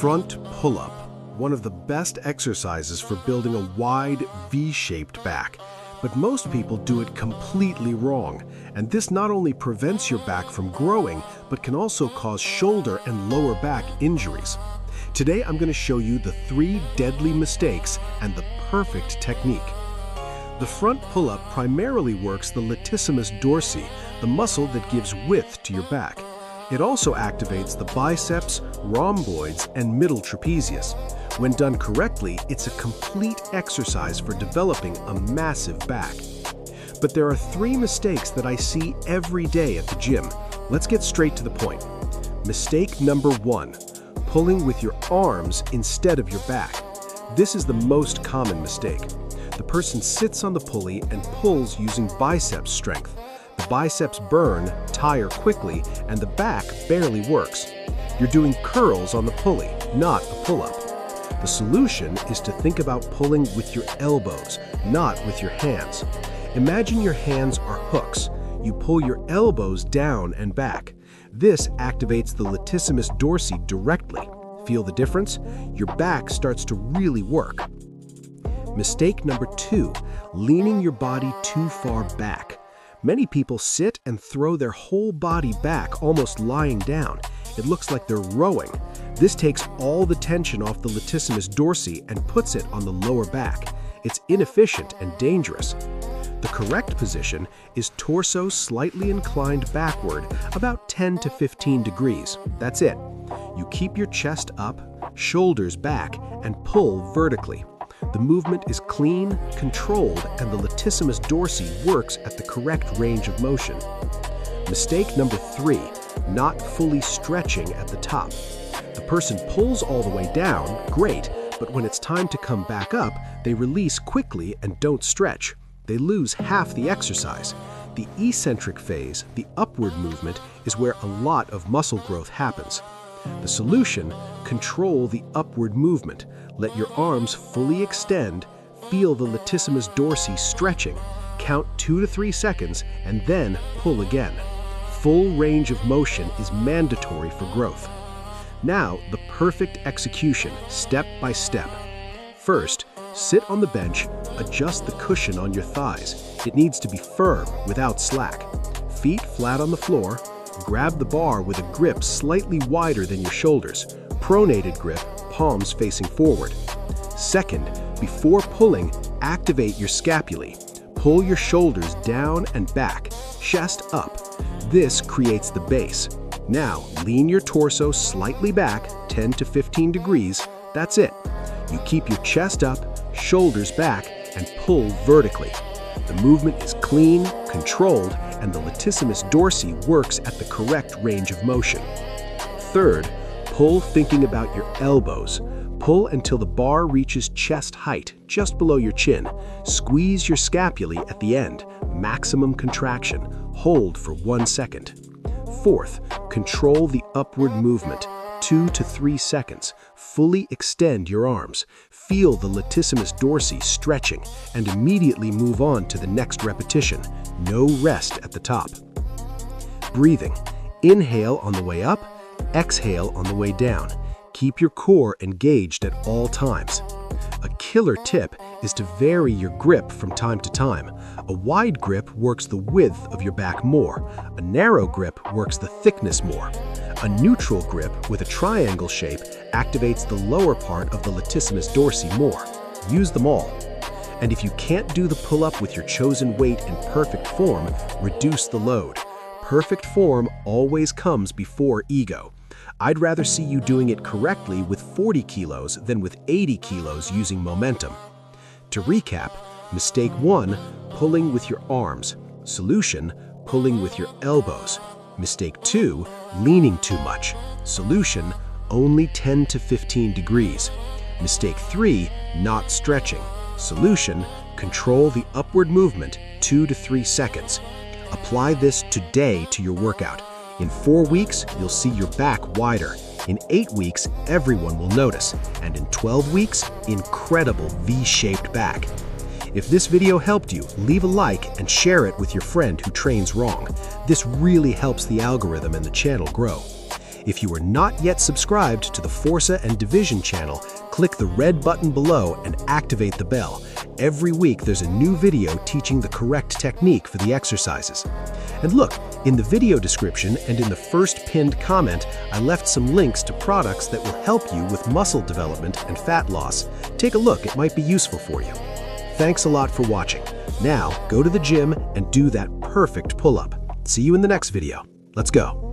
Front pull-up, one of the best exercises for building a wide, V-shaped back. But most people do it completely wrong, and this not only prevents your back from growing, but can also cause shoulder and lower back injuries. Today I'm going to show you the 3 deadly mistakes and the perfect technique. The front pull-up primarily works the latissimus dorsi, the muscle that gives width to your back. It also activates the biceps, rhomboids, and middle trapezius. When done correctly, it's a complete exercise for developing a massive back. But there are 3 mistakes that I see every day at the gym. Let's get straight to the point. Mistake number 1, pulling with your arms instead of your back. This is the most common mistake. The person sits on the pulley and pulls using biceps strength. The biceps burn, tire quickly, and the back barely works. You're doing curls on the pulley, not a pull-up. The solution is to think about pulling with your elbows, not with your hands. Imagine your hands are hooks. You pull your elbows down and back. This activates the latissimus dorsi directly. Feel the difference? Your back starts to really work. Mistake number 2, leaning your body too far back. Many people sit and throw their whole body back, almost lying down. It looks like they're rowing. This takes all the tension off the latissimus dorsi and puts it on the lower back. It's inefficient and dangerous. The correct position is torso slightly inclined backward, about 10 to 15 degrees. That's it. You keep your chest up, shoulders back, and pull vertically. The movement is clean, controlled, and the latissimus dorsi works at the correct range of motion. Mistake number 3, not fully stretching at the top. The person pulls all the way down, great, but when it's time to come back up, they release quickly and don't stretch. They lose half the exercise. The eccentric phase, the upward movement, is where a lot of muscle growth happens. The solution: control the upward movement. Let your arms fully extend, feel the latissimus dorsi stretching, count 2 to 3 seconds, and then pull again. Full range of motion is mandatory for growth. Now, the perfect execution, step by step. First, sit on the bench, adjust the cushion on your thighs. It needs to be firm, without slack. Feet flat on the floor. Grab the bar with a grip slightly wider than your shoulders. Pronated grip, palms facing forward. Second, before pulling, activate your scapulae. Pull your shoulders down and back, chest up. This creates the base. Now, lean your torso slightly back, 10 to 15 degrees. That's it. You keep your chest up, shoulders back, and pull vertically. The movement is clean, controlled, and the latissimus dorsi works at the correct range of motion. Third, pull thinking about your elbows. Pull until the bar reaches chest height, just below your chin. Squeeze your scapulae at the end, maximum contraction. Hold for 1 second. Fourth, control the upward movement, 2 to 3 seconds. Fully extend your arms. Feel the latissimus dorsi stretching and immediately move on to the next repetition. No rest at the top. Breathing. Inhale on the way up, exhale on the way down. Keep your core engaged at all times. A killer tip is to vary your grip from time to time. A wide grip works the width of your back more. A narrow grip works the thickness more. A neutral grip with a triangle shape activates the lower part of the latissimus dorsi more. Use them all. And if you can't do the pull-up with your chosen weight in perfect form, reduce the load. Perfect form always comes before ego. I'd rather see you doing it correctly with 40 kilos than with 80 kilos using momentum. To recap, mistake 1, pulling with your arms. Solution: pulling with your elbows. Mistake 2, leaning too much. Solution: only 10 to 15 degrees. Mistake 3, not stretching. Solution: control the upward movement, 2 to 3 seconds. Apply this today to your workout. In 4 weeks, you'll see your back wider. In 8 weeks, everyone will notice. And in 12 weeks, incredible V-shaped back. If this video helped you, leave a like and share it with your friend who trains wrong. This really helps the algorithm and the channel grow. If you are not yet subscribed to the Forza and Division channel, click the red button below and activate the bell. Every week there's a new video teaching the correct technique for the exercises. And look, in the video description and in the first pinned comment, I left some links to products that will help you with muscle development and fat loss. Take a look, it might be useful for you. Thanks a lot for watching. Now, go to the gym and do that perfect pull-up. See you in the next video. Let's go.